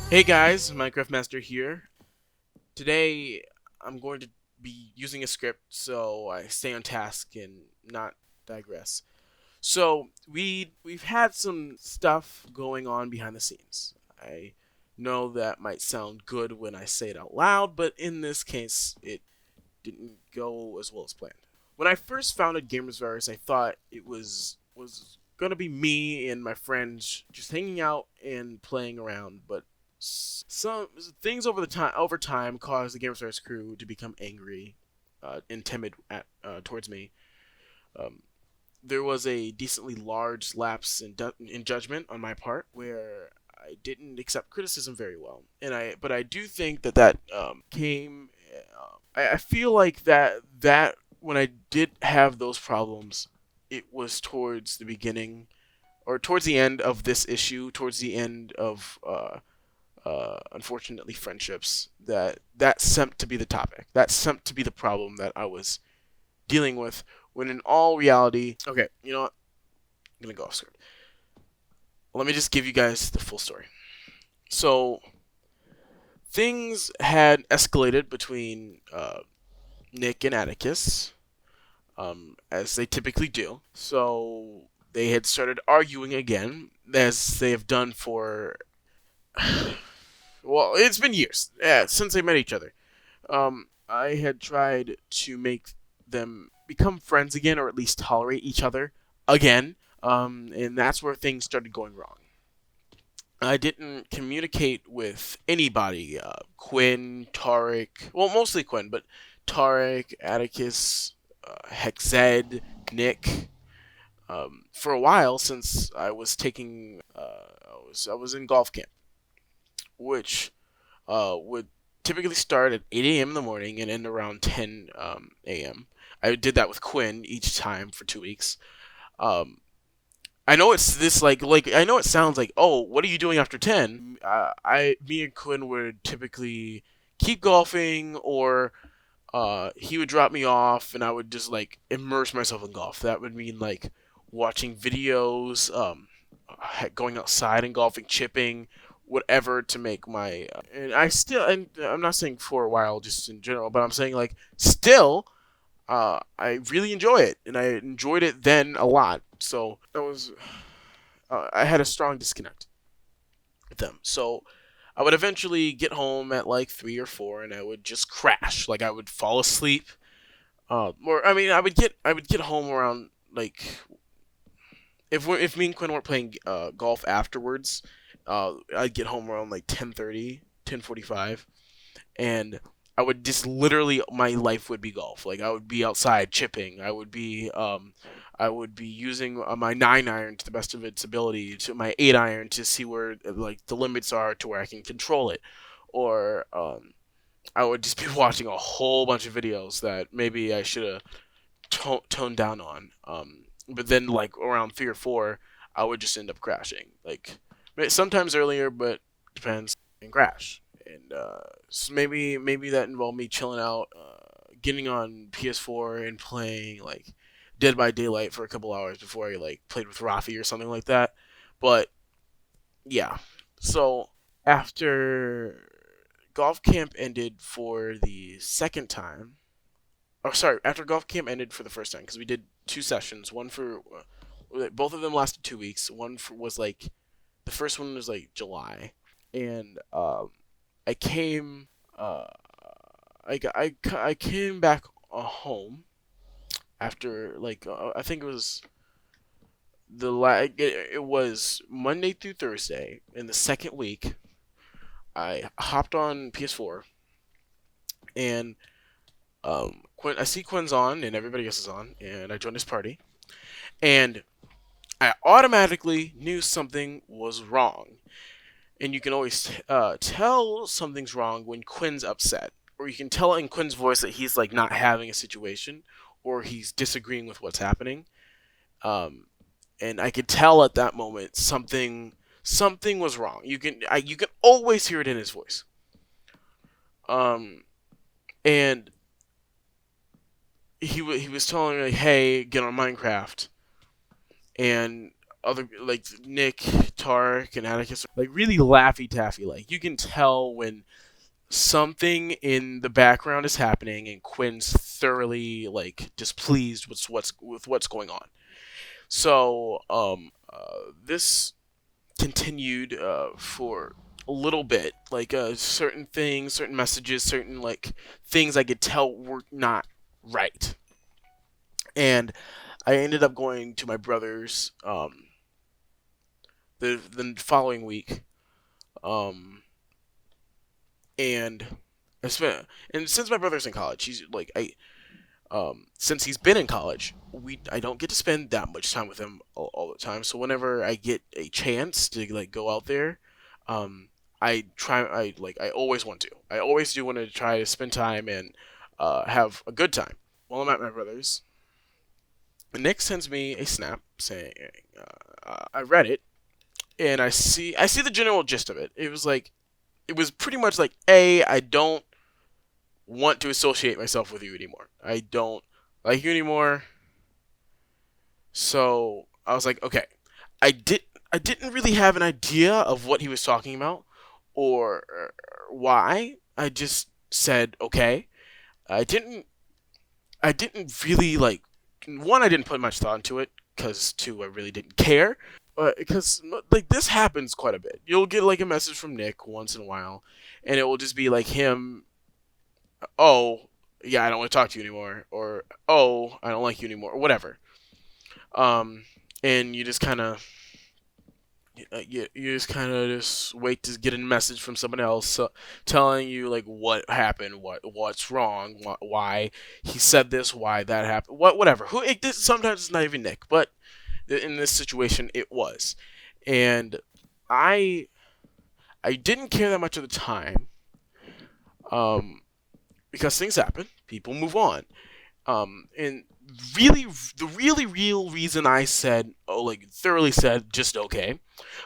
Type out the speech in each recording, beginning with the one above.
Hey guys, Minecraft Master here. Today I'm going to be using a script so I stay on task and not digress. So we've had some stuff going on behind the scenes. I know that might sound good when I say it out loud, but in this case it didn't go as well as planned. When I first founded GamersVirus, I thought it was gonna be me and my friends just hanging out and playing around, but some things over time caused the GamersVirus crew to become angry and timid towards me. Um, there was a decently large lapse in judgment on my part where I didn't accept criticism very well, but I do think that came. I feel like that when I did have those problems, it was towards the beginning or towards the end of this issue, towards the end of unfortunately friendships. That seemed to be the topic. That seemed to be the problem that I was dealing with. When in all reality, okay, you know what? I'm gonna go off script. Let me just give you guys the full story. So things had escalated between Nick and Atticus, as they typically do. So they had started arguing again, as they have done for well, it's been years, yeah, since they met each other. I had tried to make them become friends again, or at least tolerate each other again. And that's where things started going wrong. I didn't communicate with anybody. Quinn, Tarek, well, mostly Quinn, but Tarek, Atticus, Hexed, Nick. For a while, since I was taking, I was in golf camp, which would typically start at 8 a.m. in the morning and end around 10 a.m. I did that with Quinn each time for 2 weeks. Um, I know it's this like I know it sounds like, oh, what are you doing after 10? Me and Quinn would typically keep golfing, or he would drop me off and I would just like immerse myself in golf. That would mean like watching videos, going outside and golfing, chipping, whatever to make my. And I'm not saying for a while, just in general, but I'm saying like still, I really enjoy it, and I enjoyed it then a lot. So that was, I had a strong disconnect with them. So I would eventually get home at like 3 or 4, and I would just crash. Like I would fall asleep. Or I mean, I would get home around like if me and Quinn weren't playing golf afterwards, I'd get home around like 10:30, 10:45, and I would just literally my life would be golf. Like I would be outside chipping. I would be using my 9 iron to the best of its ability, to my 8 iron to see where like the limits are to where I can control it, or I would just be watching a whole bunch of videos that maybe I should have toned down on. But then like around 3 or 4, I would just end up crashing. Like sometimes earlier, but depends, and crash. And so maybe that involved me chilling out, getting on PS4 and playing like Dead by Daylight for a couple hours before I like played with Rafi or something like that. But yeah, so after golf camp ended for the second time, oh sorry, after golf camp ended for the first time, because we did 2 sessions. One for both of them lasted 2 weeks. Was like the first one was like July, and I came I came back home after like I think it was Monday through Thursday in the second week. I hopped on PS4, and I see Quinn's on and everybody else is on, and I joined his party, and I automatically knew something was wrong. And you can always tell something's wrong when Quinn's upset, or you can tell in Quinn's voice that he's like not having a situation, or he's disagreeing with what's happening. Um, and I could tell at that moment something was wrong. You can always hear it in his voice. Um, and he was telling me like, hey, get on Minecraft, and other like Nick, Tarek and Atticus are like really laffy taffy. Like you can tell when something in the background is happening and Quinn's thoroughly like displeased with what's going on. So this continued for a little bit. Like certain things, certain messages, certain like things I could tell were not right. And I ended up going to my brother's the following week. Um, and I spent and since my brother's in college, he's like I since he's been in college, I don't get to spend that much time with him all the time. So whenever I get a chance to like go out there, I always want to. I always do want to try to spend time and have a good time while I'm at my brother's. Nick sends me a snap saying, I read it and I see the general gist of it. It was pretty much like, A, I don't want to associate myself with you anymore. I don't like you anymore. So I was like, okay. I didn't really have an idea of what he was talking about or why. I just said okay. I didn't I didn't really like one. I didn't put much thought into it because two, I really didn't care. Because like this happens quite a bit. You'll get like a message from Nick once in a while, and it will just be like him. Oh, yeah, I don't want to talk to you anymore, or oh, I don't like you anymore, or whatever. Um, and you just kind of you just kind of just wait to get a message from someone else telling you like what happened, what's wrong, why he said this, why that happened, whatever. Sometimes it's not even Nick, but in this situation it was, and I I didn't care that much at the time, um, because things happen, people move on, and really the really real reason I said like thoroughly said just okay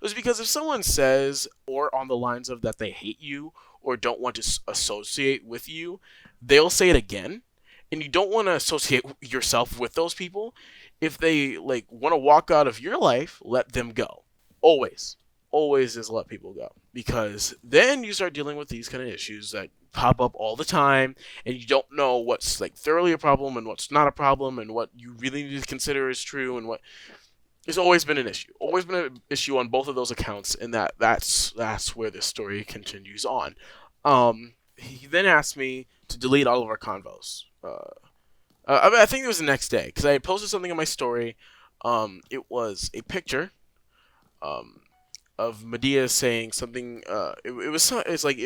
was because if someone says or on the lines of that they hate you or don't want to associate with you, they'll say it again, and you don't want to associate yourself with those people. If they like want to walk out of your life, let them go. Always, always just let people go, because then you start dealing with these kind of issues that pop up all the time, and you don't know what's like thoroughly a problem and what's not a problem, and what you really need to consider is true and what. It's always been an issue. Always been an issue on both of those accounts, and that's where this story continues on. He then asked me to delete all of our convos. I think it was the next day because I had posted something in my story. It was a picture of Medea saying something. It's like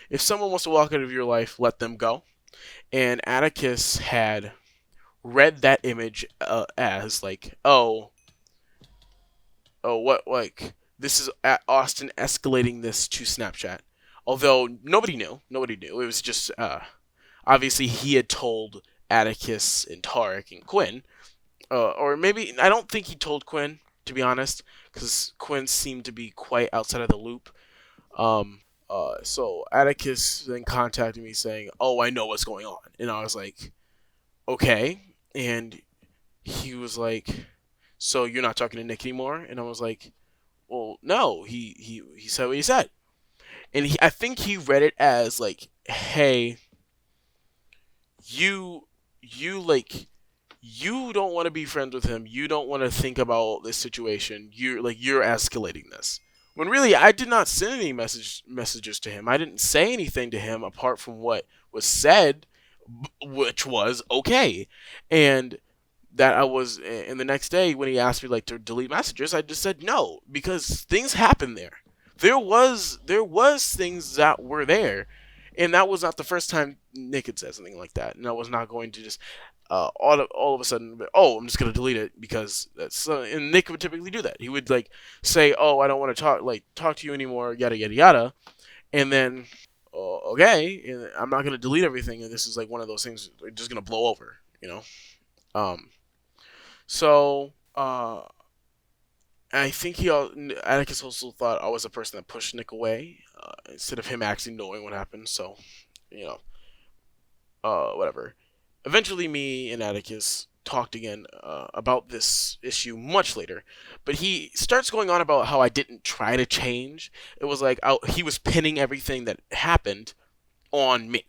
if someone wants to walk out of your life, let them go. And Atticus had read that image as like, what, like, this is Austin escalating this to Snapchat. Although nobody knew. It was just obviously he had told Atticus and Tarek and Quinn, or maybe I don't think he told Quinn, to be honest, because Quinn seemed to be quite outside of the loop. So Atticus then contacted me saying, "Oh, I know what's going on," and I was like, "Okay," and he was like, "So you're not talking to Nick anymore?" And I was like, "Well, no." He said what he said, and I think he read it as like, "Hey, you like." You don't want to be friends with him. You don't want to think about this situation. You're escalating this. When really I did not send any messages to him. I didn't say anything to him apart from what was said, which was okay. And that I was and the next day when he asked me like to delete messages, I just said no because things happened there. There was things that were there, and that was not the first time Nick had said something like that. And I was not going to just all of a sudden, I'm just gonna delete it because that's. And Nick would typically do that. He would like say, "Oh, I don't want to talk to you anymore," yada yada yada, and then, okay, and I'm not gonna delete everything. And this is like one of those things just gonna blow over, you know. Um, so I think Atticus also thought I was the person that pushed Nick away instead of him actually knowing what happened. So, you know, whatever. Eventually, me and Atticus talked again about this issue much later, but he starts going on about how I didn't try to change. It was like he was pinning everything that happened on me.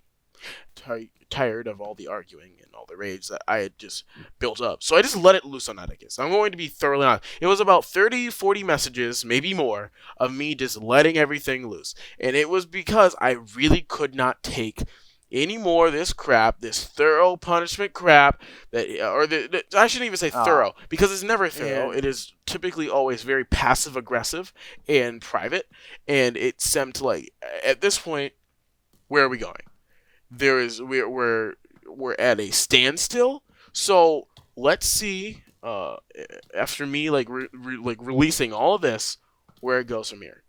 Tired of all the arguing and all the rage that I had just built up. So I just let it loose on Atticus. I'm going to be thoroughly honest. It was about 30, 40 messages, maybe more, of me just letting everything loose. And it was because I really could not take any more of this crap, this thorough punishment crap, I shouldn't even say thorough, because it's never thorough. It is typically always very passive aggressive and private, and it seemed to, like, at this point, where are we going? We're at a standstill. So let's see. After me releasing all of this, where it goes from here.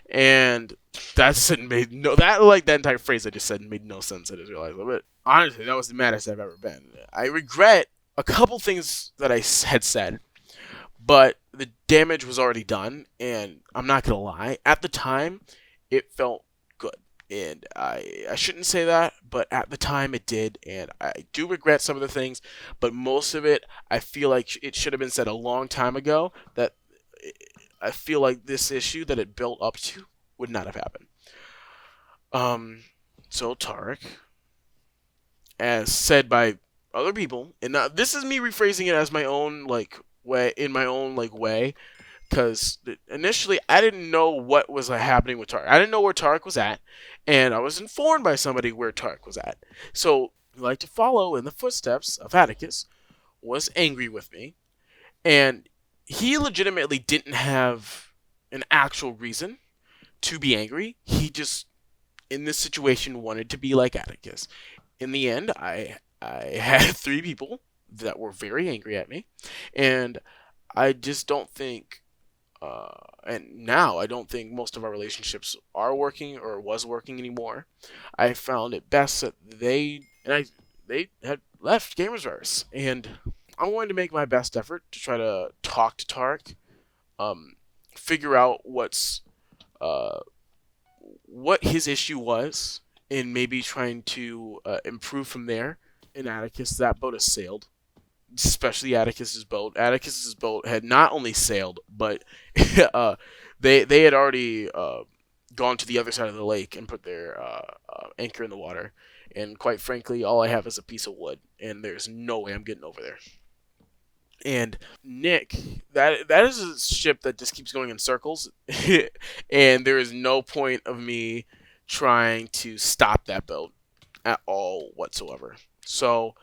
And that entire phrase I just said made no sense. I just realized. But honestly, that was the maddest I've ever been. I regret a couple things that I had said, but the damage was already done. And I'm not gonna lie. At the time, it felt good. And I shouldn't say that, but at the time it did, and I do regret some of the things, but most of it, I feel like it should have been said a long time ago, that I feel like this issue that it built up to would not have happened. So Tarek, as said by other people, and this is me rephrasing it as my own way, because initially I didn't know what was happening with Tarek. I didn't know where Tarek was at, and I was informed by somebody where Tarek was at. So, who liked to follow in the footsteps of Atticus, was angry with me, and he legitimately didn't have an actual reason to be angry. He just, in this situation, wanted to be like Atticus. In the end, I had 3 people that were very angry at me, and I just don't think, and now I don't think most of our relationships are working or was working anymore. I found it best that they had left GAMERSVIRUS, and I'm going to make my best effort to try to talk to Tarek, figure out what his issue was, and maybe trying to improve from there. In Atticus, that boat has sailed. Especially Atticus's boat. Atticus's boat had not only sailed, but they had already gone to the other side of the lake and put their anchor in the water. And quite frankly, all I have is a piece of wood, and there's no way I'm getting over there. And Nick, that is a ship that just keeps going in circles, and there is no point of me trying to stop that boat at all whatsoever. So,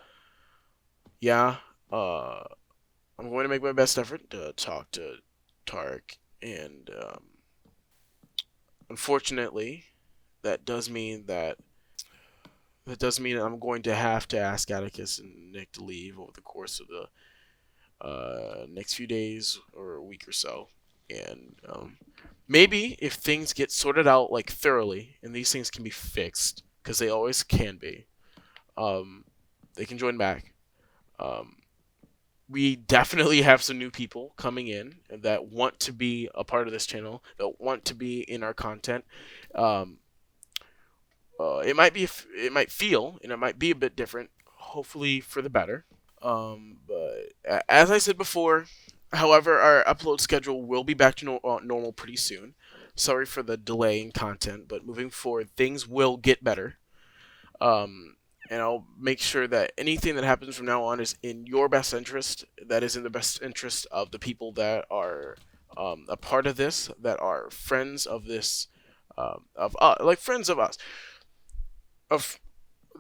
yeah. I'm going to make my best effort to talk to Tarek, and unfortunately, that does mean I'm going to have to ask Atticus and Nick to leave over the course of the next few days or a week or so, and maybe if things get sorted out thoroughly, and these things can be fixed, because they always can be, they can join back. We definitely have some new people coming in that want to be a part of this channel, that want to be in our content. It might feel, and it might be a bit different, hopefully for the better. But as I said before, however, our upload schedule will be back to normal pretty soon. Sorry for the delay in content, but moving forward, things will get better. And I'll make sure that anything that happens from now on is in your best interest, that is in the best interest of the people that are a part of this, that are friends of this, friends of us,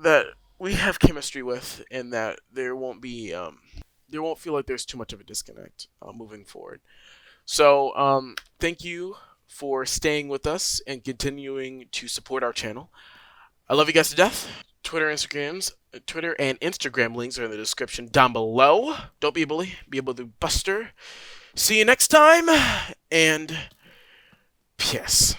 that we have chemistry with, and that there won't feel like there's too much of a disconnect moving forward. So, thank you for staying with us and continuing to support our channel. I love you guys to death. Twitter and Instagram links are in the description down below. Don't be a bully, be a bully buster. See you next time, and peace.